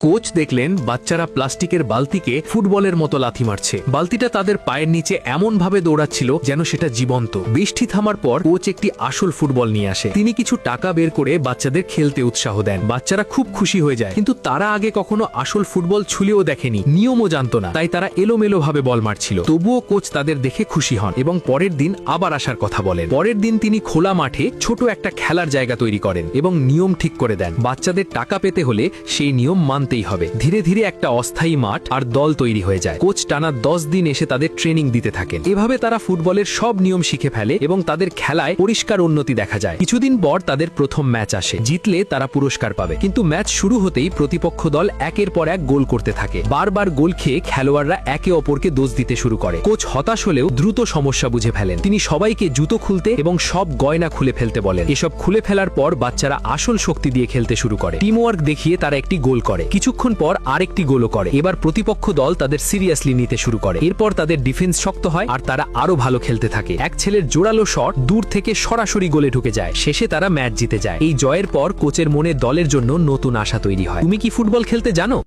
Coach দেখলেন বাচ্চারা প্লাস্টিকের বালতিকে ফুটবলের মতো লাথি মারছে। বালতিটা তাদের পায়ের নিচে এমন ভাবে দৌড়াচ্ছিল যেন সেটা জীবন্ত। বৃষ্টি থামার পর কোচ একটি আসল ফুটবল নিয়ে আসে। তিনি কিছু টাকা বের করে বাচ্চাদের খেলতে উৎসাহ দেন। বাচ্চারা খুব খুশি হয়ে যায়, কিন্তু তারা আগে কখনো আসল ফুটবল ছুলেও দেখেনি, নিয়মও জানতো না, তাই তারা এলোমেলো ভাবে বল মারছিল। তবুও কোচ তাদের দেখে খুশি হন এবং পরের দিন আবার আসার কথা বলেন। পরের দিন তিনি খোলা মাঠে ছোট একটা খেলার জায়গা তৈরি করেন এবং নিয়ম ঠিক করে দেন। বাচ্চাদের টাকা পেতে হলে সেই নিয়ম মানতেই হবে। ধীরে ধীরে একটা অস্থায়ী মাঠ আর দল তৈরি হয়ে যায়। কোচ টানা 10 দিন এসে তাদের ট্রেনিং দিতে থাকেন। এভাবে তারা ফুটবলের সব নিয়ম শিখে ফেলে এবং তাদের খেলায় পরিষ্কার উন্নতি দেখা যায়। কিছুদিন পর তাদের প্রথম ম্যাচ আসে। জিতলে তারা পুরস্কার পাবে, কিন্তু ম্যাচ শুরু হতেই প্রতিপক্ষ দল একের পর এক গোল করতে থাকে। বারবার গোল খেয়ে খেলোয়াড়রা একে অপরকে দোষ দিতে শুরু করে। কোচ হতাশ হলেও দ্রুত সমস্যা বুঝে ফেলেন। তিনি সবাইকে জুতো খুলতে এবং সব গয়না খুলে ফেলতে বলেন। এসব খুলে ফেলার পর বাচ্চারা আসল শক্তি দিয়ে খেলতে শুরু করে। টিম ওয়ার্ক দেখিয়ে তারা একটি গোল করে। কিছুক্ষণ পর আরেকটি গোলও করে। এবার প্রতিপক্ষ দল তাদের সিরিয়াসলি নিতে শুরু করে। এরপর তাদের ডিফেন্স শক্ত হয় আর তারা আরো ভালো খেলতে থাকে। এক ছেলের জোরালো শট দূর থেকে সরাসরি গোলে ঢুকে যায়। শেষে তারা ম্যাচ জিতে যায়। এই জয়ের পর কোচের মনে দলের জন্য নতুন আশা তৈরি হয়। তুমি কি ফুটবল খেলতে জানো?